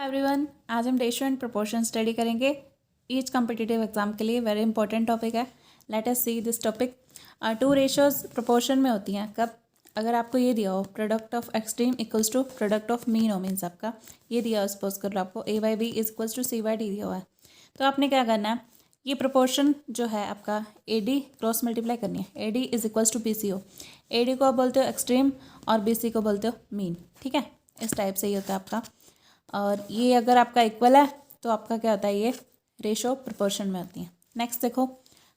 Everyone, आज हम ratio and proportion study करेंगे। ईच कॉम्पिटिटिव एग्जाम के लिए वेरी इंपॉर्टेंट टॉपिक है। Let us see this topic. Two ratios proportion में होती हैं कब? अगर आपको ये दिया हो product of extreme equals to product of mean हो, मीन्स आपका ये दिया हो, सपोज कर लो आपको a by b is equals to c by d दिया हुआ है, तो आपने क्या करना है, ये प्रोपोर्शन जो है आपका ए डी क्रॉस मल्टीप्लाई करनी है। A d is equals to b c हो। ए डी को आप बोलते हो एक्सट्रीम और बी सी को बोलते हो मीन। ठीक है, इस टाइप से ही होता है आपका। और ये अगर आपका इक्वल है तो आपका क्या होता है, ये रेशो प्रोपोर्शन में होती है। नेक्स्ट देखो,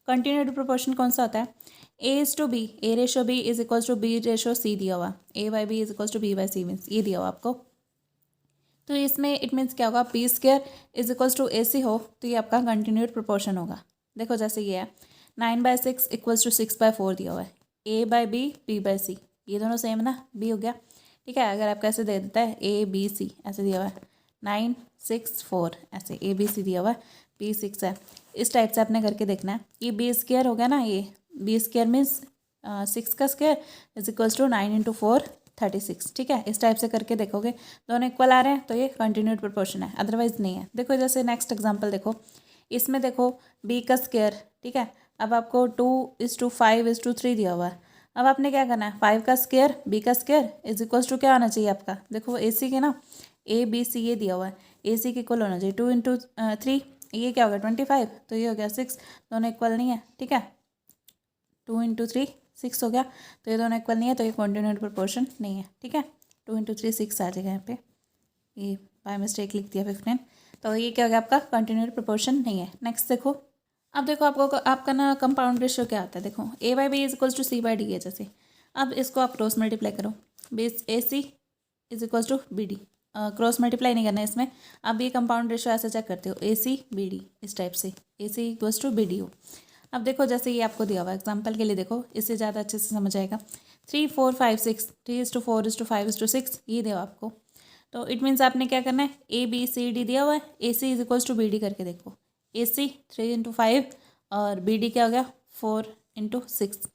कंटिन्यूटी प्रोपोर्शन कौन सा होता है? A is to b, a ratio b is equals to b ratio c दिया हुआ। A by b is equals to b by c, means ये दिया हुआ आपको। तो इसमें इट मीन्स क्या होगा, b square is equals to a c हो, तो ये आपका कंटिन्यूट प्रोपोर्शन होगा। देखो जैसे ये है 9/6 इक्वल्स टू 6/4 दिया हुआ है। ए बाई बी बाई सी, ये दोनों सेम है ना, बी हो गया। ठीक है, अगर आपका ऐसे दे देता है ए बी सी ऐसे दिया हुआ है, 9 6 4 ऐसे ए बी सी दिया हुआ है, बी 6 है, इस टाइप से आपने करके देखना है। ये बी स्क्वायर हो गया ना, ये बी स्क्वायर मीन्स 6 का स्क्वायर इज इक्वल्स टू 9 × 4 36। ठीक है, इस टाइप से करके देखोगे, दोनों इक्वल आ रहे हैं तो ये कंटिन्यूड प्रोपोर्शन है, अदरवाइज नहीं है। देखो जैसे नेक्स्ट एग्जांपल देखो, इसमें देखो बी का स्क्वायर, ठीक है, अब आपको 2:5:3 दिया हुआ है। अब आपने क्या करना है, 5 का स्क्वायर बी का स्क्वायर इज इक्वल्स टू क्या होना चाहिए आपका, देखो ए सी के ना, ए बी सी ये दिया हुआ है, ए सी के इक्वल होना चाहिए। 2 × 3 ये क्या हो गया 25, तो ये हो गया 6, दोनों इक्वल नहीं है। ठीक है, 2 × 3 6 हो गया, तो ये दोनों इक्वल नहीं है, तो ये कंटिन्यूड प्रोपोर्शन नहीं है। ठीक है, 2 × 3 6 आ जाएगा यहाँ पे, ये बाय मिस्टेक लिख दिया 15, तो ये क्या हो गया आपका कंटिन्यूड प्रोपोर्शन नहीं है। नेक्स्ट देखो, अब देखो आपको आपका ना कंपाउंड रेशियो क्या आता है, देखो a by b is equals to c by d है जैसे। अब इसको आप क्रॉस मल्टीप्लाई करो, बेस a c is equals to b d, cross multiply नहीं करना है इसमें। अब ये कंपाउंड रेशियो ऐसे चेक करते हो, ए सी बी डी, इस टाइप से ए सी इक्वल्स टू बी डी हो। अब देखो जैसे ये आपको दिया हुआ एग्जाम्पल के लिए देखो, इससे ज़्यादा अच्छे से समझ आएगा। 3 4 5 6, 3:4:5:6 ये दिया आपको, तो इट मीन्स आपने क्या करना है, ए बी सी डी दिया हुआ है, a c is equals to b d करके देखो। ए सी 3 × 5 और बी डी क्या हो गया 4 × 6,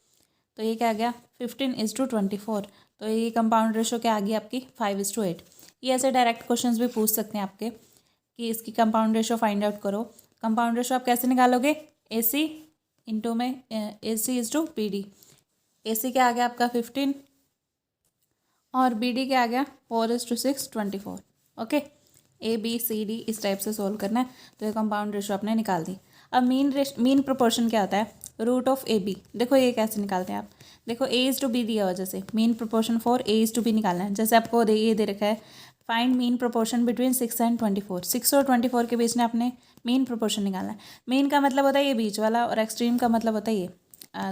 तो ये क्या आ गया 15:24, तो ये कंपाउंड रेशो क्या आ गई आपकी 5:8। ये ऐसे डायरेक्ट क्वेश्चंस भी पूछ सकते हैं आपके कि इसकी कंपाउंड रेशो फाइंड आउट करो। कंपाउंड रेशो आप कैसे निकालोगे, ए सी इंटू में ए c is to b D, ए सी क्या आ गया आपका 15 और बी डी क्या आ गया 4:6 24। Okay, A B C D इस टाइप से सोल्व करना है, तो ये कंपाउंड रेशो आपने निकाल दी। अब मीन प्रोपोर्शन क्या होता है, रूट ऑफ ए बी। देखो ये कैसे निकालते हैं आप, देखो ए इज टू बी दिया हुआ, जैसे mean proportion for A is to B निकालना है। जैसे आपको ये दे रखा है, find mean proportion between 6 and 24, 6 और 24 के बीच में आपने मीन प्रोपोर्शन निकालना है। मीन का मतलब होता है ये बीच वाला, और एक्सट्रीम का मतलब होता है ये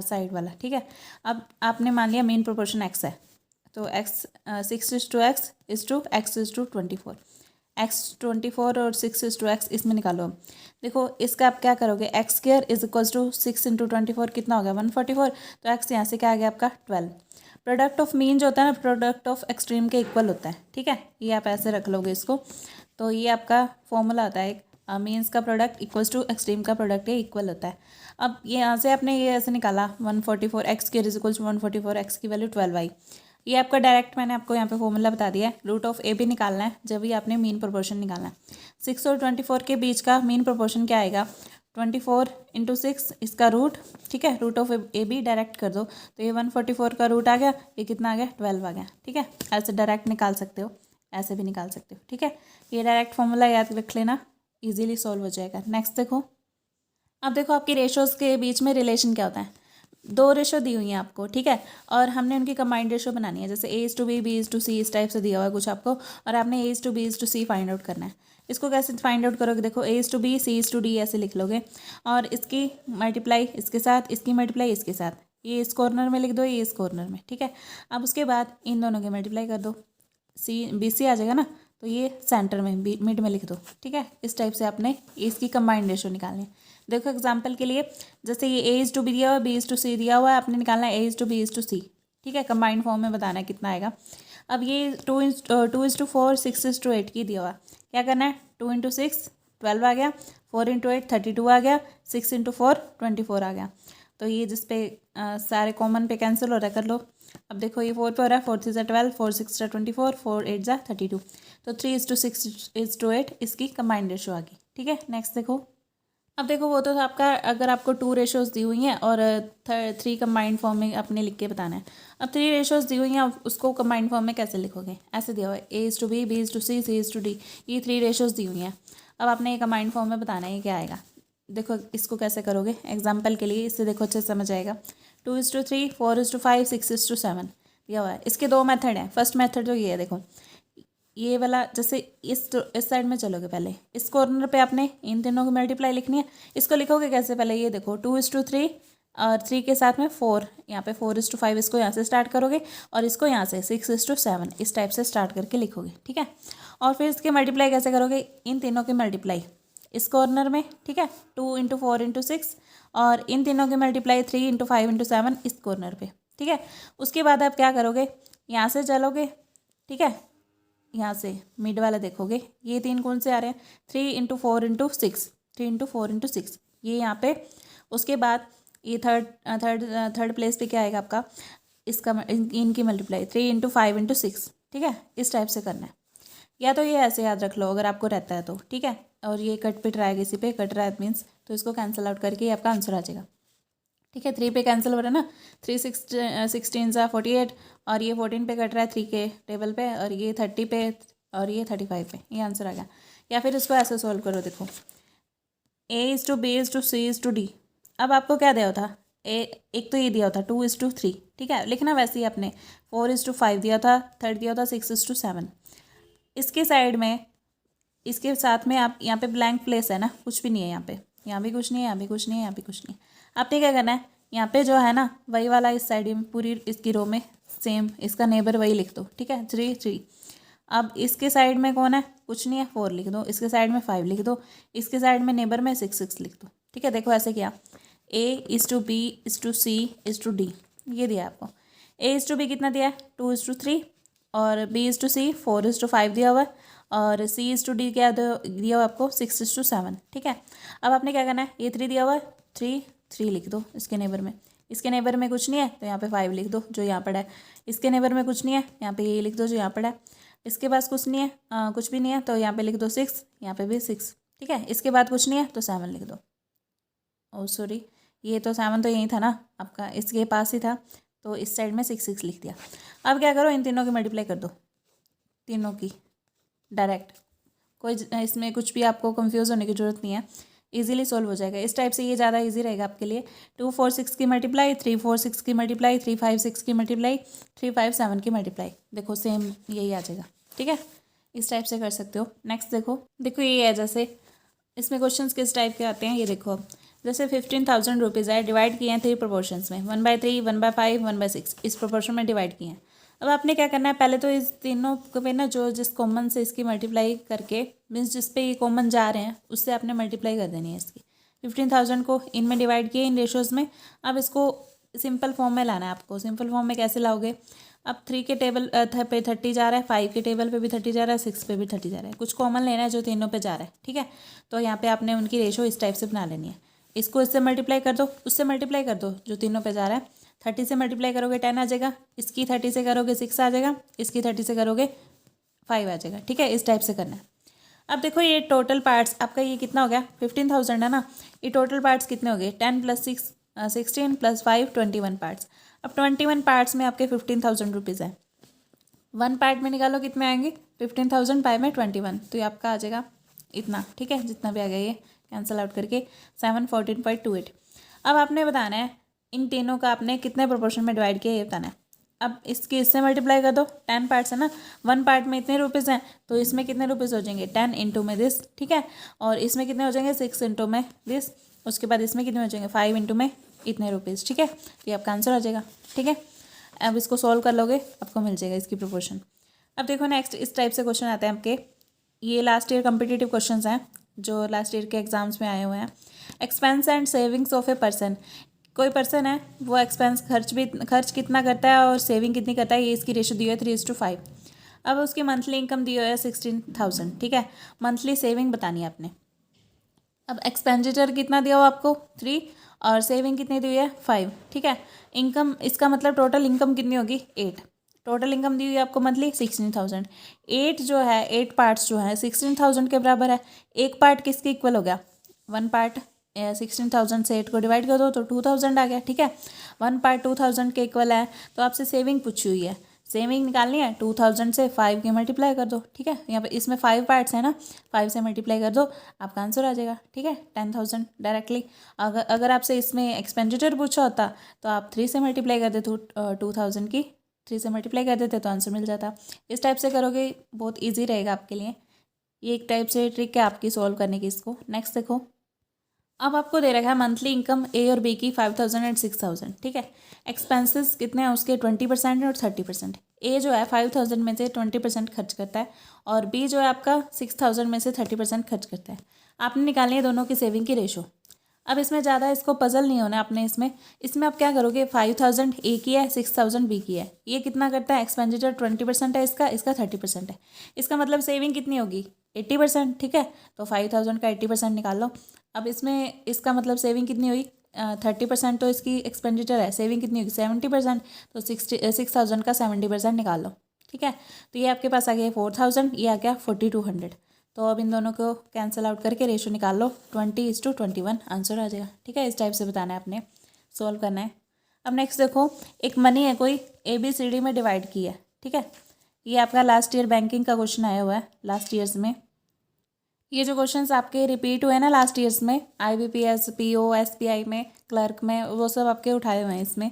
साइड वाला। ठीक है, अब आपने मान लिया मीन प्रोपोर्शन एक्स है, तो X 6:x is to x is to 24, x 24 और 6:x इसमें निकालो। देखो इसका आप क्या करोगे, X square is equals to 6 × 24 कितना हो गया 144, तो x यहाँ से क्या आ गया आपका 12। प्रोडक्ट ऑफ मीन जो होता है ना, प्रोडक्ट ऑफ एक्सट्रीम के इक्वल होता है। ठीक है, ये आप ऐसे रख लोगे इसको, तो ये आपका फॉर्मूला होता है एक, मीन्स का प्रोडक्ट इक्वल्स टू एक्सट्रीम का प्रोडक्ट ये इक्वल होता है। अब ये यहाँ से आपने ये ऐसे निकाला 144, X square is equals to 144, X की वैल्यू 12 आई। ये आपका डायरेक्ट मैंने आपको यहाँ पे फॉर्मूला बता दिया है। रूट ऑफ ए भी निकालना है जब भी आपने मीन प्रोपोर्शन निकालना है। 6 और 24 के बीच का मीन प्रोपोर्शन क्या आएगा, 24 × 6 इसका रूट। ठीक है, root of A B direct कर दो, तो ये 144 का रूट आ गया, ये कितना आ गया 12 आ गया। ठीक है, ऐसे डायरेक्ट निकाल सकते हो, ऐसे भी निकाल सकते हो। ठीक है, ये डायरेक्ट फॉर्मूला याद रख लेना, ईजिली सॉल्व हो जाएगा। नेक्स्ट देखो, अब देखो आपकी रेशोज़ के बीच में रिलेशन क्या होता है। 2 रेशो दी हुई हैं आपको, ठीक है, और हमने उनकी कंबाइंड रेशो बनानी है। जैसे a is to b, b is to c, इस टाइप से दिया हुआ है कुछ आपको, और आपने a is to b is to c find out करना है। इसको कैसे फाइंड आउट करोगे, देखो a is to b c is to d ऐसे लिख लोगे, और इसकी मल्टीप्लाई इसके साथ, इसकी मल्टीप्लाई इसके साथ, ये इस कॉर्नर में लिख दो, ये इस कॉर्नर में। ठीक है, अब उसके बाद इन दोनों की मल्टीप्लाई कर दो, सी बी सी आ जाएगा ना, तो ये सेंटर में मिड में लिख दो। ठीक है, इस टाइप से आपने इसकी कंबाइंड रेशो निकालनी है। देखो एग्जाम्पल के लिए, जैसे ये ए इज टू बी दिया हुआ है, बी इज टू सी दिया हुआ है, आपने निकालना है a is to b is to c. ठीक है, कंबाइंड फॉर्म में बताना है कितना आएगा। अब ये 2:4 6:8 की दिया हुआ है, क्या करना है, 2 × 6 12 आ गया, 4 × 8 32 आ गया, 6 × 4 24 आ गया। तो ये जिस पे सारे कॉमन पे कैंसिल हो रहा है कर लो, अब देखो ये 4 पे हो रहा है, 4 3 ज़ा 12, 4 6 ज़ा 24, 4 8 ज़ा 32, तो 3:6:8 इसकी कंबाइंड रेशो आ गई। ठीक है, नेक्स्ट देखो। अब देखो वो तो आपका, अगर आपको 2 रेशोज़ दी हुई हैं और 3 कंबाइंड फॉर्म में अपने लिख के बताना है। अब 3 रेशोज़ दी हुई हैं, उसको कंबाइंड फॉर्म में कैसे लिखोगे? ऐसे दिया हुआ है A:B, B:C, C:D, ये 3 रेशोज़ दी हुई हैं। अब आपने ये कंबाइंड फॉर्म में बताना है, ये क्या आएगा। देखो इसको कैसे करोगे एग्जाम्पल के लिए, इससे देखो अच्छे से समझ आएगा। 2:3, 4:5, 6:7 दिया हुआ है। इसके 2 मेथड हैं। फर्स्ट मेथड तो ये है, देखो ये वाला, जैसे इस साइड में चलोगे, पहले इस कॉर्नर पे आपने इन तीनों की मल्टीप्लाई लिखनी है। इसको लिखोगे कैसे? पहले ये देखो 2:3 और 3 के साथ में 4, यहाँ पे 4:5 इसको यहाँ से स्टार्ट करोगे और इसको यहाँ से 6:7 इस टाइप से स्टार्ट करके लिखोगे। ठीक है, और फिर इसके मल्टीप्लाई कैसे करोगे? इन तीनों की मल्टीप्लाई इस कॉर्नर में, ठीक है, 2 × 4 × 6, और इन तीनों की मल्टीप्लाई 3 × 5 × 7 इस कॉर्नर पे। ठीक है, उसके बाद आप क्या करोगे? यहाँ से चलोगे, ठीक है, यहाँ से मिड वाला देखोगे, ये 3 कौन से आ रहे हैं? 3 × 4 × 6, 3 × 4 × 6 ये यहाँ पे। उसके बाद ये थर्ड प्लेस पे क्या आएगा आपका? इसका इनकी मल्टीप्लाई 3 × 5 × 6। ठीक है, इस टाइप से करना है, या तो ये ऐसे याद रख लो अगर आपको रहता है तो। ठीक है, और ये कट पिट रहा है, किसी पे कट रहा है मीन्स, तो इसको कैंसिल आउट करके ये आपका आंसर आ जाएगा। ठीक है, 3 पे कैंसिल हो रहा है ना, 3 16 ज़ा 48, और ये 14 पे कट रहा है 3 के टेबल पे, और ये 30 पे, और ये 35 पे, ये आंसर आ गया। या फिर इसको ऐसे सॉल्व करो, देखो A:B:C:D। अब आपको क्या दिया था? एक तो ये दिया था 2:3। ठीक है, लिखना वैसे ही आपने 4:5 दिया था, थर्ड दिया था 6:7। इसके साइड में, इसके साथ में आप यहाँ पे ब्लैंक प्लेस है ना, कुछ भी नहीं है यहाँ पे, यहाँ भी कुछ नहीं है, यहाँ भी कुछ नहीं है, यहाँ भी कुछ नहीं है। आपने क्या करना है? यहाँ पे जो है ना वही वाला इस साइड में पूरी इसकी रो में सेम इसका नेबर वही लिख दो। ठीक है, 3 3। अब इसके साइड में कौन है? कुछ नहीं है, 4 लिख दो। इसके साइड में 5 लिख दो। इसके साइड में नेबर में 6 6 लिख दो। ठीक है, देखो ऐसे किया, A:B:C:D ये दिया आपको। A:B कितना दिया है? 2:3, और B:C 4:5 दिया हुआ है, और C:D क्या दिया हुआ आपको? 6:7। ठीक है, अब आपने क्या करना है? ये 3 दिया हुआ है, 3 3 लिख दो इसके नेबर में। इसके नेबर में कुछ नहीं है तो यहाँ पे 5 लिख दो जो यहाँ पड़ा है। इसके नेबर में कुछ नहीं है, यहाँ पे ये लिख दो जो यहाँ पड़ा है। इसके पास कुछ नहीं है, कुछ भी नहीं है, तो यहाँ पे लिख दो 6, यहाँ पे भी 6। ठीक है, इसके बाद कुछ नहीं है तो 7 लिख दो। ओ सॉरी, ये तो 7 तो यही था ना आपका, इसके पास ही था, तो इस साइड में 6 6 लिख दिया। अब क्या करो? इन तीनों की मल्टीप्लाई कर दो, तीनों की डायरेक्ट। कोई इसमें कुछ भी आपको कंफ्यूज होने की ज़रूरत नहीं है, इजीली सॉल्व हो जाएगा। इस टाइप से ये ज़्यादा इजी रहेगा आपके लिए। 2 4 6 की मल्टीप्लाई, 3 4 6 की मल्टीप्लाई, 3 5 6 की मल्टीप्लाई, 3 5 7 की मल्टीप्लाई, देखो सेम यही आ जाएगा। ठीक है, इस टाइप से कर सकते हो। नेक्स्ट देखो ये है, जैसे इसमें क्वेश्चंस किस टाइप के आते हैं ये देखो। जैसे 15,000 रुपीज़ है, डिवाइड किए हैं 3 प्रोपोर्शंस में, 1/3, 1/5, 1/6 इस प्रोपोर्शन में डिवाइड किए हैं। अब आपने क्या करना है? पहले तो इस तीनों को पे ना जो जिस कॉमन से इसकी मल्टीप्लाई करके, मीन्स जिस पे ये कॉमन जा रहे हैं उससे आपने मल्टीप्लाई कर देनी है इसकी। 15,000 को इनमें डिवाइड किए इन रेशोज़ में। अब इसको सिंपल फॉर्म में लाना है आपको। सिंपल फॉर्म में कैसे लाओगे? अब 3 के टेबल पे 30 जा रहा है, 5 के टेबल पे भी 30 जा रहा है, 6 पे भी 30 जा रहा है। कुछ कॉमन लेना है जो तीनों पे जा रहा है। ठीक है, तो यहाँ पे आपने उनकी रेशो इस टाइप से बना लेनी है। इसको इससे मल्टीप्लाई कर दो, उससे मल्टीप्लाई कर दो जो तीनों पे जा रहा है। 30 से मल्टीप्लाई करोगे 10 आ जाएगा, इसकी 30 से करोगे 6 आ जाएगा, इसकी 30 से करोगे 5 आ जाएगा। ठीक है, इस टाइप से करना है। अब देखो ये टोटल पार्ट्स आपका ये कितना हो गया? 15,000 है ना। ये टोटल पार्ट्स कितने हो गए? 10 + 6 16 + 5 21 पार्ट्स। अब 21 पार्ट्स में आपके 15,000 रुपीज़ है। 1 पार्ट में निकालो कितने आएंगे? 15,000 5 में 21, तो ये आपका आ जाएगा इतना। ठीक है, जितना भी आ गया ये कैंसिल आउट करके 7 14.28। अब आपने बताना है इन तीनों का आपने कितने प्रोपोर्शन में डिवाइड किया ये बताना है। अब इसकी इससे मल्टीप्लाई कर दो, 10 पार्ट्स है ना, 1 पार्ट में इतने रुपीज़ हैं तो इसमें कितने रुपीज़ हो जाएंगे? 10 इंटू में दिस। ठीक है, और इसमें कितने हो जाएंगे? 6 इंटू में दिस। उसके बाद इसमें कितने हो जाएंगे? 5 इंटू में इतने रुपीज़। ठीक है, ये आपका आंसर आ जाएगा। ठीक है, अब इसको सॉल्व कर लोगे आपको मिल जाएगा इसकी प्रोपोर्शन। अब देखो नेक्स्ट इस टाइप से क्वेश्चन आते हैं आपके। ये लास्ट ईयर कम्पिटिटिव क्वेश्चंस हैं जो लास्ट ईयर के एग्जाम्स में आए हुए हैं। Expense and savings of a person. कोई पर्सन है वो एक्सपेंस खर्च कितना करता है और सेविंग कितनी करता है, ये इसकी रेशो दी है 3:5। अब उसकी मंथली इनकम दी हुई है 16,000। ठीक है, मंथली सेविंग बतानी है आपने। अब एक्सपेंडिचर कितना दिया हो आपको? 3, और सेविंग कितनी दी हुई है 5, ठीक है। इनकम, इसका मतलब टोटल इनकम कितनी होगी 8। टोटल इनकम दी हुई है आपको मंथली 16,000। 8 जो है 8 पार्ट्स जो है 16,000 के बराबर है। एक पार्ट किसके इक्वल हो गया, 1 पार्ट 16,000 से 8 को डिवाइड कर दो तो 2,000 आ गया, ठीक है। 1 पार्ट 2,000 के इक्वल है। तो आपसे सेविंग पूछी हुई है, सेविंग निकालनी है 2,000 से 5 के मल्टीप्लाई कर दो, ठीक है। यहाँ पे इसमें 5 पार्ट्स है ना, 5 से मल्टीप्लाई कर दो, आपका आंसर आ जाएगा, ठीक है, 10,000 डायरेक्टली। अगर आपसे इसमें एक्सपेंडिचर पूछा होता तो आप 3 से मल्टीप्लाई कर देते, 2,000 की 3 से मल्टीप्लाई कर देते तो आंसर मिल जाता। इस टाइप से करोगे बहुत ईजी रहेगा आपके लिए। ये एक टाइप से ट्रिक है आपकी सॉल्व करने की। इसको नेक्स्ट देखो, अब आपको दे रखा है मंथली इनकम ए और बी की 5,000 एंड 6,000, ठीक है। एक्सपेंसेस कितने हैं उसके 20% और 30%। ए जो है 5,000 में से 20% खर्च करता है और बी जो है आपका 6,000 में से 30% खर्च करता है। आपने निकालनी है दोनों की सेविंग की रेशो। अब इसमें ज़्यादा इसको पजल नहीं होना आपने। इसमें आप क्या करोगे, 5,000 ए की है, 6,000 बी की है। ये कितना करता है, एक्सपेंडिचर 20% है इसका 30% है। इसका मतलब सेविंग कितनी होगी 80%, ठीक है। तो 5,000 का 80% निकाल लो। अब इसमें इसका मतलब सेविंग कितनी हुई, 30% तो इसकी एक्सपेंडिचर है, सेविंग कितनी होगी 70%। तो 6,000 का 70% निकाल लो, ठीक है। तो ये आपके पास आ गया 4,000, ये आ गया 4,200। तो अब इन दोनों को कैंसिल आउट करके रेशो निकाल लो, 20:21 आंसर आ जाएगा, ठीक है। इस टाइप से बताना है आपने, सोल्व करना है। अब नेक्स्ट देखो, एक मनी है कोई ABCD में डिवाइड की है, ठीक है। ये आपका लास्ट ईयर बैंकिंग का क्वेश्चन आया हुआ है लास्ट ईयर्स में। ये जो क्वेश्चंस आपके रिपीट हुए ना लास्ट ईयर्स में, IBPS, PO, SBI में, क्लर्क में, वो सब आपके उठाए हुए हैं इसमें।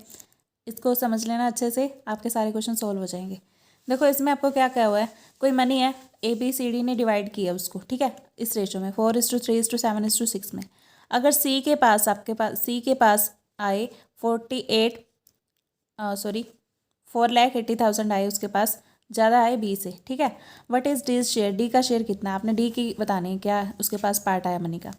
इसको समझ लेना अच्छे से, आपके सारे क्वेश्चन सोल्व हो जाएंगे। देखो इसमें आपको क्या कहा हुआ है, कोई मनी है ABCD ने डिवाइड किया उसको, ठीक है, इस रेशो में 4:3:7:6 में। अगर C के पास आए 4,80,000 आए उसके पास, ज़्यादा आए B से, ठीक है। What is D share, D का शेयर कितना, आपने D की बतानी है क्या उसके पास पार्ट आया मनी का।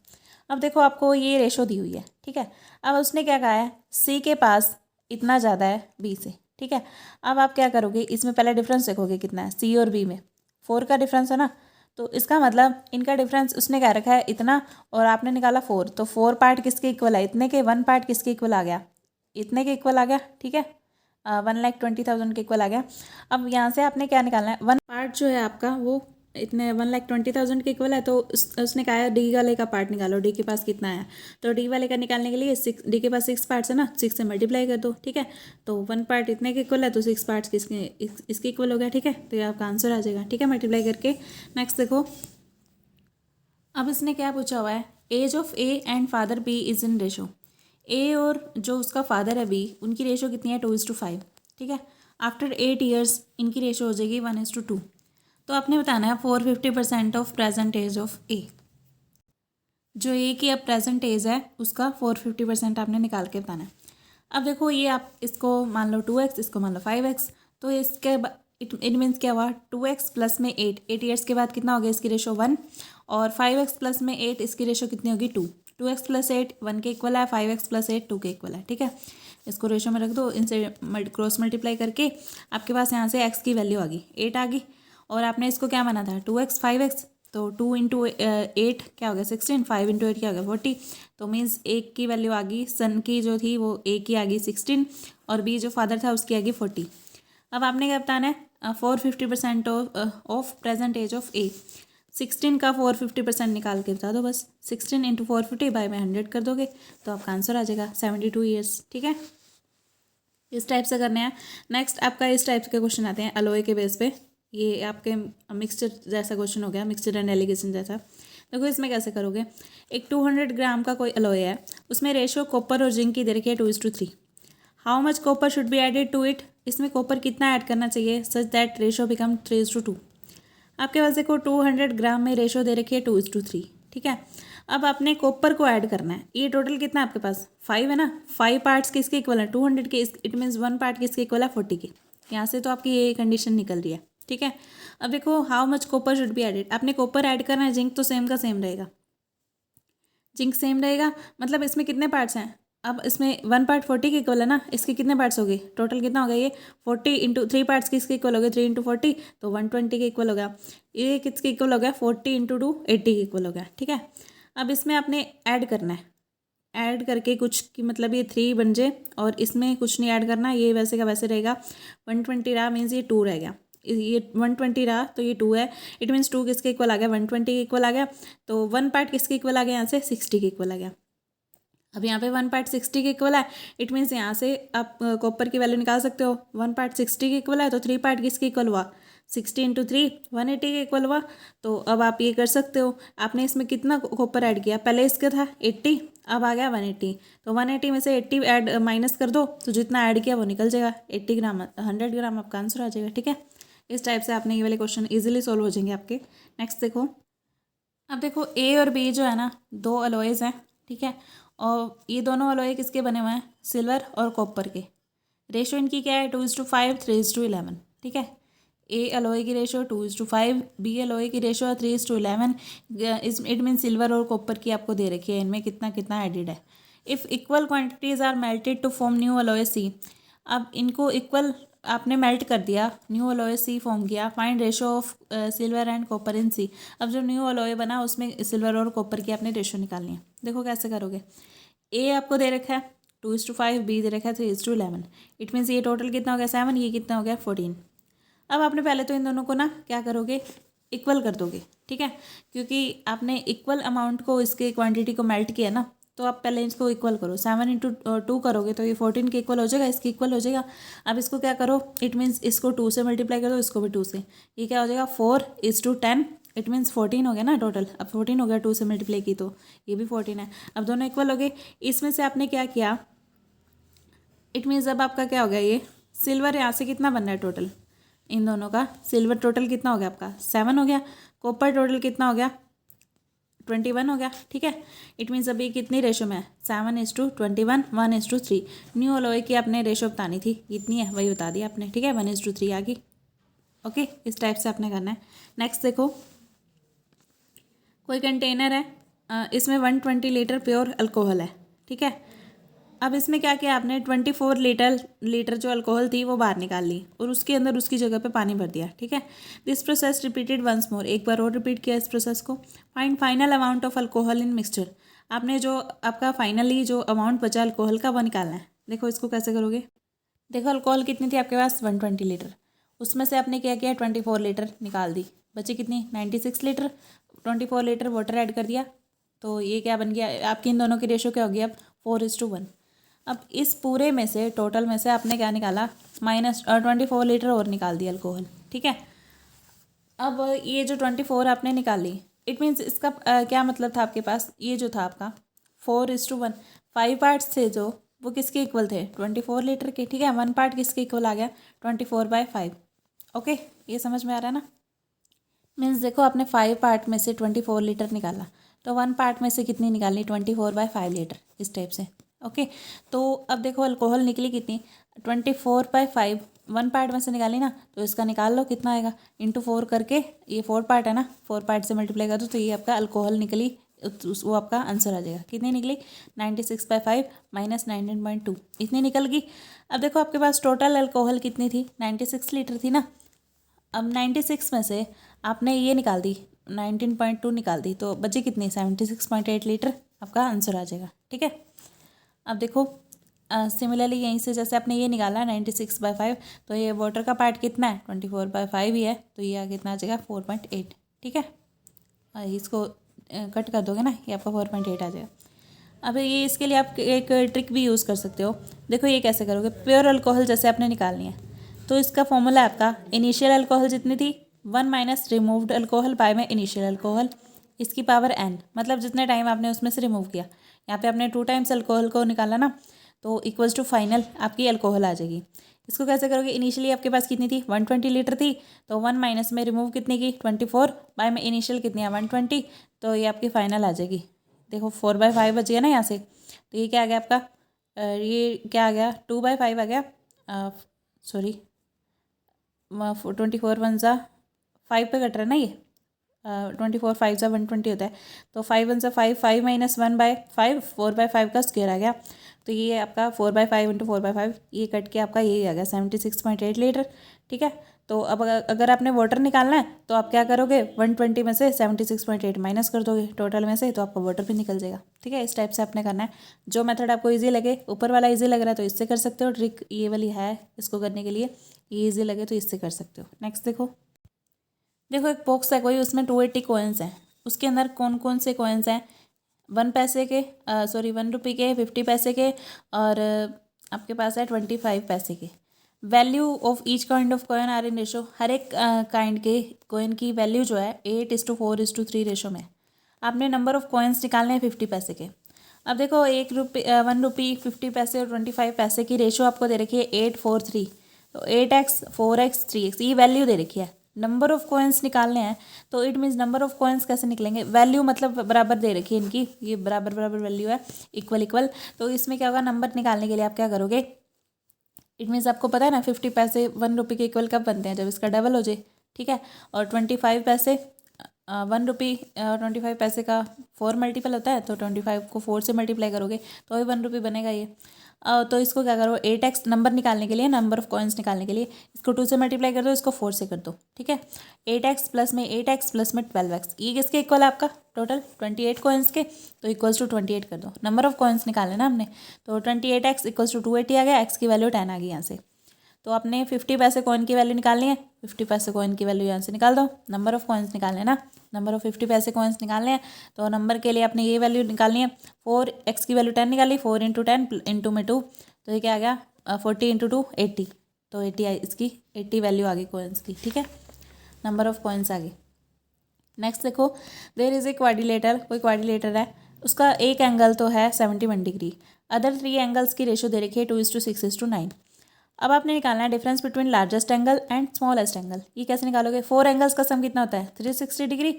अब देखो आपको ये रेशो दी हुई है, ठीक है। अब उसने क्या कहा है, C के पास इतना ज़्यादा है B से, ठीक है। अब आप क्या करोगे, इसमें पहले डिफरेंस देखोगे कितना है C और B में, 4 का डिफरेंस है ना। तो इसका मतलब इनका डिफरेंस उसने क्या रखा है इतना, और आपने निकाला 4, तो 4 पार्ट किसके इक्वल है, इतने के। 1 पार्ट किसके इक्वल आ गया, इतने के इक्वल आ गया, ठीक है। 1,20,000 के इक्वल आ गया। अब यहाँ से आपने क्या निकालना है, 1 पार्ट जो है आपका वो इतने 1,20,000 के इक्वल है। तो उसने कहा है D वाले का पार्ट निकालो, D के पास कितना है। तो D वाले का निकालने के लिए D के पास 6 पार्ट्स है ना, 6 से मल्टीप्लाई कर दो, ठीक है। तो 1 पार्ट इतने के इक्वल है तो 6 पार्ट्स इसके इक्वल हो गया, ठीक है। तो ये आपका आंसर आ जाएगा, ठीक है, मल्टीप्लाई करके। नेक्स्ट देखो, अब इसने क्या पूछा हुआ है, age of A and father B is in ratio. A और जो उसका फादर है B, उनकी रेशो कितनी है 2:5, ठीक है। आफ्टर 8 ईयर्स इनकी रेशो हो जाएगी 1:2। तो आपने बताना है 450% of present age of A। जो A की अब प्रेजेंट एज है उसका 450% आपने निकाल के बताना है। अब देखो ये आप इसको मान लो 2x, इसको मान लो 5x। तो इसके इट मीन्स क्या हुआ, 2x प्लस में 8 ईयर्स के बाद कितना हो गया इसकी रेशो 1, और 5x प्लस में 8 इसकी रेशो कितनी होगी 2। 2x प्लस 8 1 के इक्वल है, 5x प्लस 8 2 के इक्वल है, ठीक है। इसको रेशो में रख दो, इनसे क्रॉस मल्टीप्लाई करके आपके पास यहाँ से x की वैल्यू आ गई 8 आ गई। और आपने इसको क्या माना था 2x 5x, तो 2 इंटू 8 क्या हो गया 16, 5 इंटू 8 क्या हो गया 40। तो मीन्स एक की वैल्यू आ गई, सन की जो थी वो A की आ गई 16, और B जो फादर था उसकी आ गई 40। अब आपने क्या बताना है 450% of present age of A। 16 का 450% निकाल के बता दो बस, 16 इंटू 450 बाय में 100 कर दोगे तो आपका आंसर आ जाएगा 72 ईयर्स, ठीक है। इस टाइप से करने हैं। नेक्स्ट आपका इस टाइप के क्वेश्चन आते हैं अलॉय के बेस पे। ये आपके मिक्सचर जैसा क्वेश्चन हो गया, मिक्सचर एंड एलिगेशन जैसा। देखो इसमें कैसे करोगे, एक 200 ग्राम का कोई अलॉय है, उसमें रेशियो कॉपर और जिंक की दे रखी है 2:3। How much copper should be added to it, इसमें कॉपर कितना ऐड करना चाहिए सच दैट रेशियो बिकम 3:2। आपके पास देखो 200 ग्राम में रेशियो दे रखी है 2:3, ठीक है। अब आपने कॉपर को ऐड करना है, ये टोटल कितना है आपके पास 5 है ना, 5 पार्ट्स किसके इक्वल है 200 के, इट मीन्स 1 पार्ट किसके इक्वल है 40 के। यहाँ से तो आपकी ये कंडीशन निकल रही है, ठीक है। अब देखो how much copper should be added, आपने कॉपर ऐड करना है, जिंक तो सेम का सेम रहेगा, जिंक सेम रहेगा। मतलब इसमें कितने पार्ट्स हैं, अब इसमें 1 पार्ट 40 के इक्वल है ना, इसके कितने पार्ट्स हो गए टोटल कितना हो गया ये 40 इंटू 3 पार्ट्स किसके इक्वल हो गए 3 इंटू 40, तो 120 के इक्वल हो गया। ये किसके इक्वल हो गया 40 इंटू 2 80 के इक्वल हो गया, ठीक है। अब इसमें आपने ऐड करना है ऐड करके कुछ की मतलब ये 3 बन जाए और इसमें कुछ नहीं ऐड करना, ये वैसे का वैसे रहेगा। 120 रहा मीन्स ये 2 रह गया, ये 120 रहा तो ये 2 है। इट मीन्स 2 किसके इक्वल आ गया, 120 के इक्वल आ गया। तो 1 पार्ट किसके इक्वल आ गया, यहाँ से 60 के इक्वल आ गया। अब यहाँ पे 1 पार्ट 60 के इक्वल है, इट मीन्स यहाँ से आप कॉपर की वैल्यू निकाल सकते हो। 1 पार्ट 60 के इक्वल है तो 3 पार्ट किसके इक्वल हुआ, 60 इंटू 3 180 के इक्वल हुआ। तो अब आप ये कर सकते हो, आपने इसमें कितना कॉपर ऐड किया, पहले इसका था 80, अब आ गया 180, तो 180 में से 80 ऐड माइनस कर दो तो जितना ऐड किया वो निकल जाएगा, 80 ग्राम 100 ग्राम आपका आंसर आ जाएगा। ठीक है, इस टाइप से आपने ये वाले क्वेश्चन ईजिली सॉल्व हो जाएंगे आपके। नेक्स्ट देखो, अब देखो ए और बी जो है ना, 2 अलॉयज़ हैं। ठीक है, और ये दोनों अलॉय किसके बने हुए हैं, सिल्वर और कॉपर के। रेशो इनकी क्या है, 2:5 3:11। ठीक है, ए अलॉय की रेशो 2:5, बी अलॉय की रेशो है 3:11। इट मीन सिल्वर और कॉपर की आपको दे रखी है, इनमें कितना कितना एडिड है। If equal quantities are melted to form new alloy c, अब इनको इक्वल आपने मेल्ट कर दिया, न्यू अलॉय सी फॉर्म किया। Find ratio of silver and copper in c. अब जो न्यू अलॉय बना उसमें सिल्वर और कॉपर की आपने रेशो निकालनी है। देखो कैसे करोगे, ए आपको दे रखा है 2:5, बी दे रखा है 3:11। इट मीन्स ये टोटल कितना हो गया 7, ये कितना हो गया 14। अब आपने पहले तो इन दोनों को ना क्या करोगे, इक्वल कर दोगे। ठीक है, क्योंकि आपने इक्वल अमाउंट को इसके क्वांटिटी को मेल्ट किया ना, तो आप पहले इसको इक्वल करो। 7 इंटू 2 करोगे तो ये 14 के इक्वल हो जाएगा, इसके इक्वल हो जाएगा। अब इसको क्या करो, इट मीन्स इसको 2 से मल्टीप्लाई कर दो, इसको भी 2 से। ये क्या हो जाएगा 4:10, इट मीन्स 14 हो गया ना टोटल। अब 14 हो गया, 2 से मल्टीप्लाई की तो ये भी 14 है। अब दोनों इक्वल हो गए। इसमें से आपने क्या किया, इट मीन्स अब आपका क्या हो गया, ये सिल्वर यहाँ से कितना बन रहा है टोटल, इन दोनों का सिल्वर टोटल कितना हो गया आपका 7 हो गया, कॉपर टोटल कितना हो गया 21 हो गया। ठीक है, इट मीन्स अभी कितनी रेशो में है, 7:21, 1:3। न्यू अलॉय की आपने रेशो बतानी थी, कितनी है वही बता दिया आपने। ठीक है, 1:3 आ गई। ओके, इस टाइप से आपने करना है। नेक्स्ट देखो, कोई कंटेनर है, इसमें 120 लीटर प्योर अल्कोहल है। ठीक है, अब इसमें क्या किया आपने, 24 लीटर जो अल्कोहल थी वो बाहर निकाल ली और उसके अंदर उसकी जगह पे पानी भर दिया। ठीक है, this process repeated once more, एक बार और रिपीट किया इस प्रोसेस को। Find final amount of alcohol in mixture. आपने जो आपका फाइनली जो अमाउंट बचा अल्कोहल का वो निकालना है। देखो इसको कैसे करोगे, देखो अल्कोहल कितनी थी आपके पास 120 लीटर, उसमें से आपने क्या किया 24 लीटर निकाल दी, बची कितनी 96 लीटर। 24 लीटर वाटर ऐड कर दिया तो ये क्या बन गया आपकी, इन दोनों की रेशो क्या होगी अब 4:1। अब इस पूरे में से टोटल में से आपने क्या निकाला, -24 लीटर और निकाल दिया अल्कोहल। ठीक है, अब ये जो 24 आपने निकाली, इट मीन्स इसका क्या मतलब था आपके पास, ये जो था आपका 4:1, 5 पार्ट्स थे जो वो किसके इक्वल थे 24 लीटर के। ठीक है, 1 पार्ट किसके इक्वल आ गया 24/5। ओके, ये समझ में आ रहा है ना। मीन्स देखो आपने 5 पार्ट में से 24 लीटर निकाला, तो 1 पार्ट में से कितनी निकालनी 24/5 लीटर, इस टाइप से। ओके, तो अब देखो अल्कोहल निकली कितनी 24/5, 1 पार्ट में से निकाली ना, तो इसका निकाल लो कितना आएगा, इंटू 4 करके, ये 4 पार्ट है ना, 4 पार्ट से मल्टीप्लाई कर दो तो ये आपका अल्कोहल निकली, वो आपका आंसर आ जाएगा। कितनी निकली 96/5 माइनस 19.2, इतनी निकल गई। अब देखो आपके पास टोटल अल्कोहल कितनी थी 96 लीटर थी ना। अब 96 में से आपने ये निकाल दी 19.2 निकाल दी, तो बची कितनी 76.8 लीटर, आपका आंसर आ जाएगा। ठीक है, अब देखो सिमिलरली यहीं से जैसे आपने ये निकाला 96/5, तो ये वाटर का पार्ट कितना है 24/5 ही है, तो ये कितना आ जाएगा 4.8। ठीक है, इसको कट कर दोगे ना, ये आपका 4.8 आ जाएगा। अब ये इसके लिए आप एक ट्रिक भी यूज़ कर सकते हो। देखो ये कैसे करोगे, प्योर अल्कोहल जैसे आपने निकालनी है, तो इसका फॉर्मूला आपका इनिशियल अल्कोहल जितनी थी 1 माइनस रिमूव्ड अल्कोहल बाय में इनिशियल अल्कोहल, इसकी पावर n, मतलब जितने टाइम आपने उसमें से रिमूव किया। यहाँ पे आपने 2 टाइम्स अल्कोहल को निकाला ना, तो इक्वल्स टू फाइनल आपकी अल्कोहल आ जाएगी। इसको कैसे करोगे, इनिशियली आपके पास कितनी थी 120 लीटर थी, तो 1 माइनस में रिमूव कितनी की 24 बाय में इनिशियल कितनी है 120, तो ये आपकी फाइनल आ जाएगी। देखो 4/5 बच गया ना यहाँ से, तो ये क्या आ गया आपका, ये क्या आ गया 2/5 आ गया, सॉरी 24 1 सा 5 पे कट रहा है ना, ये 24 5 सा 120 होता है, तो 5 1 सा 5, 5 माइनस 1/5, 4/5 का स्क्वायर आ गया, तो ये आपका 4/5 इंटू 4/5 ये कट के आपका यही आ गया 76.8 लीटर। ठीक है, तो अब अगर आपने वाटर निकालना है तो आप क्या करोगे, 120 में से 76.8 माइनस कर दोगे टोटल में से, तो आपका वाटर भी निकल जाएगा। ठीक है, इस टाइप से आपने करना है। जो मेथड आपको इजी लगे, ऊपर वाला इजी लग रहा है तो इससे कर सकते हो, ट्रिक ये वाली है इसको करने के लिए, ये इजी लगे तो इससे कर सकते हो। नेक्स्ट देखो एक बॉक्स है कोई, उसमें 280 कॉइन्स हैं। उसके अंदर कौन कौन से कॉइन्स हैं, 1 पैसे के, 1 रुपये के, 50 पैसे के, और आपके पास है 25 पैसे के। Value of each kind of coin are in ratio, हर एक काइंड के कॉइन की वैल्यू जो है 8:4:3 रेशो में। आपने नंबर ऑफ कॉइन्स निकालने हैं 50 पैसे के। अब देखो 1 रुपये 50 पैसे और 25 पैसे की रेशो आपको दे रखी है 8:4:3, तो 8x 4x 3x ये वैल्यू दे रखी है। नंबर ऑफ कॉइन्स निकालने हैं तो it means number of coins कैसे निकलेंगे, वैल्यू मतलब बराबर दे रखी है इनकी, ये बराबर बराबर वैल्यू है, इक्वल इक्वल। तो इसमें क्या होगा, नंबर निकालने के लिए आप क्या करोगे, इट मीन्स आपको पता है ना 50 पैसे 1 रुपये के इक्वल कब बनते हैं, जब इसका डबल हो जाए। ठीक है, और 25 पैसे 1 रुपये 25 पैसे का 4 मल्टीपल होता है, तो 25 को 4 से मल्टीप्लाई करोगे तो ही 1 रुपये बनेगा ये। तो इसको क्या करो, 8x नंबर निकालने के लिए, नंबर ऑफ कॉइन्स निकालने के लिए इसको 2 से मल्टीप्लाई कर दो, इसको 4 से कर दो। ठीक है, 8x प्लस में 8x प्लस में 12x, ये किसके इक्वल है आपका, टोटल 28 कॉइन्स के, तो इक्वल्स टू 28 कर दो। नंबर ऑफ कॉइन्स निकाले ना हमने, तो 28x इक्वल्स टू 280 आ गया, x की वैल्यू 10 आ गई यहाँ से। तो आपने 50 पैसे कॉइन की वैल्यू निकालनी है, 50 पैसे कॉइन की वैल्यू यहाँ से निकाल दो। नंबर ऑफ कॉइन्स निकालने हैं ना, नंबर ऑफ 50 पैसे कॉइन्स निकालने हैं, तो नंबर के लिए आपने ये वैल्यू निकालनी है, 4x की वैल्यू 10 निकाली, 4 × 10 इंटू में 2, तो ये क्या आ गया 40 × 2 80, तो 80 इसकी 80 वैल्यू आ गई कॉइन्स की। ठीक है, नंबर ऑफ कॉइन्स आ गई। नेक्स्ट देखो, देयर इज़ ए क्वाड्रिलेटर, कोई क्वाड्रिलेटर है, उसका एक एंगल तो है 71 डिग्री, अदर 3 एंगल्स की रेशो दे रखी है 2:6:9। अब आपने निकालना है difference between largest angle and smallest angle. ये कैसे निकालोगे, 4 एंगल्स का सम कितना होता है 360 डिग्री,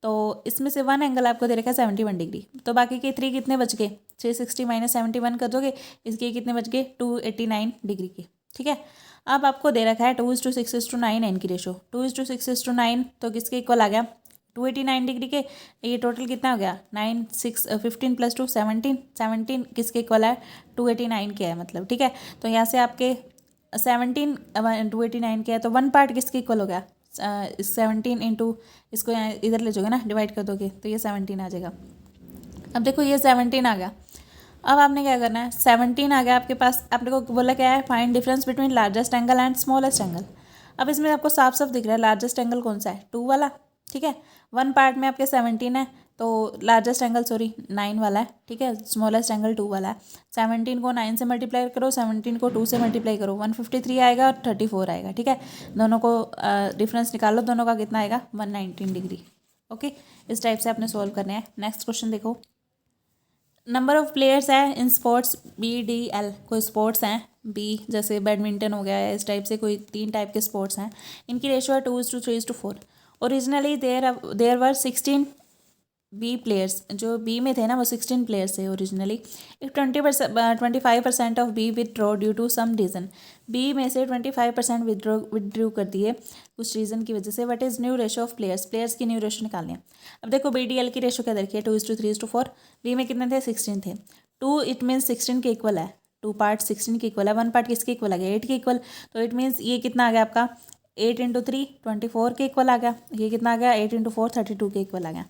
तो इसमें से 1 एंगल आपको दे रखा है 71 डिग्री, तो बाकी के 3 कितने बच गए, 360 माइनस 71 कर दोगे, इसके कितने बच गए 289 डिग्री के। ठीक है, अब आपको दे रखा है 2:6:9 इनकी रेशो, 2:6:9 तो किसके इक्वल आ गया 289 डिग्री के। ये टोटल कितना हो गया 9 6 15 + 2 17, 17 किसके इक्वल है 289 के है मतलब। ठीक है, तो यहाँ से आपके 17 289 के है, तो 1 पार्ट किसके इक्वल हो गया 17 इंटू, इसको यहाँ इधर ले जाओगे ना, डिवाइड कर दोगे तो ये 17 आ जाएगा। अब देखो ये 17 आ गया, अब आपने क्या करना है, 17 आ गया आपके पास, आपने को बोला क्या है, find difference between largest angle and smallest angle. अब इसमें आपको साफ साफ दिख रहा है लार्जेस्ट एंगल कौन सा है, 2 वाला। ठीक है, 1 पार्ट में आपके 17 है, तो लार्जेस्ट एंगल 9 वाला है। ठीक है, स्मॉलेस्ट एंगल 2 वाला है। 17 को 9 से मल्टीप्लाई करो, 17 को 2 से मल्टीप्लाई करो, 153 आएगा और 34 आएगा। ठीक है, दोनों को डिफरेंस निकालो, दोनों का कितना आएगा 119 डिग्री। ओके, इस टाइप से आपने सोल्व करना है। नेक्स्ट क्वेश्चन देखो, नंबर ऑफ प्लेयर्स है इन स्पोर्ट्स BDL, कोई स्पोर्ट्स हैं बी, जैसे बैडमिंटन हो गया है, इस टाइप से कोई 3 टाइप के स्पोर्ट्स हैं, इनकी रेशो है 2:3:4। Originally there were 16 B players, जो बी में थे ना वो 16 प्लेयर्स थे ओरिजिनली। एक 25% of B withdraw due to some reason, B में से 25% विदड्रॉ कर दिए कुछ रीज़न की वजह से। What is new ratio of players की न्यू रेशो निकालनी है। अब देखो BDL की रेशो क्या देखिए 2:3:4, बी में कितने थे 16 थे, 2 इट मीन्स 16 के इक्वल है, 2 पार्ट 16 के इक्वल है, 1 पार्ट किसके इक्वल आ गया 8 के इक्वल, तो इट मीन्स ये कितना आ गया आपका 8 × 3 24 के इक्वल आ गया, ये कितना आ गया 8 × 4 32 के इक्वल आ गया।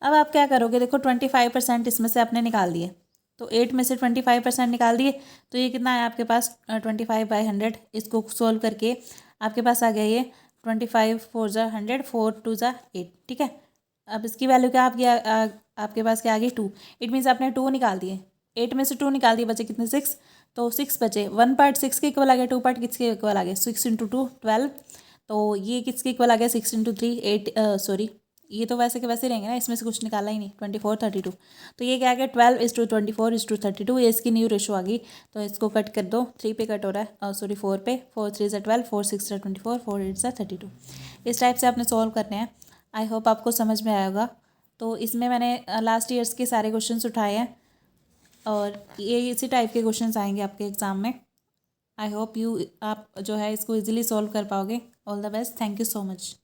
अब आप क्या करोगे, देखो 25% इसमें से आपने निकाल दिए, तो 8 में से 25% निकाल दिए, तो ये कितना है आपके पास 25/100। इसको सोल्व करके आपके पास आ गया ये 25 4 × 100 4 2 × 8। ठीक है, अब इसकी वैल्यू क्या आपकी आपके पास क्या आ गई 2, इट मीन्स आपने 2 निकाल दिए, 8 में से 2 निकाल दिए, बचे कितने 6, तो 6 बचे। 1 पार्ट 6 के इक्वल आ गया, 2 पार्ट किसके इक्वल आ गया 6 × 2 12, तो ये किसके इक्वल आ गया 6 × 3 8 सॉरी ये तो वैसे के वैसे रहेंगे ना, इसमें से कुछ निकाला ही नहीं 24 32, तो ये क्या आ गया 12:24:32, ये इसकी न्यू रेशो आ गई। तो इसको कट कर दो, 3 पे कट हो रहा है, सॉरी 4 पे, 4 3 × 12 4 6 × 24 4 8 × 32। इस टाइप से आपने सॉल्व करने हैं। आई होप आपको समझ में आया होगा। तो इसमें मैंने लास्ट ईयर्स के सारे क्वेश्चन उठाए हैं और ये इसी टाइप के क्वेश्चन आएंगे आपके एग्ज़ाम में। आई होप आप जो है इसको ईजिली सॉल्व कर पाओगे। All the best, thank you so much.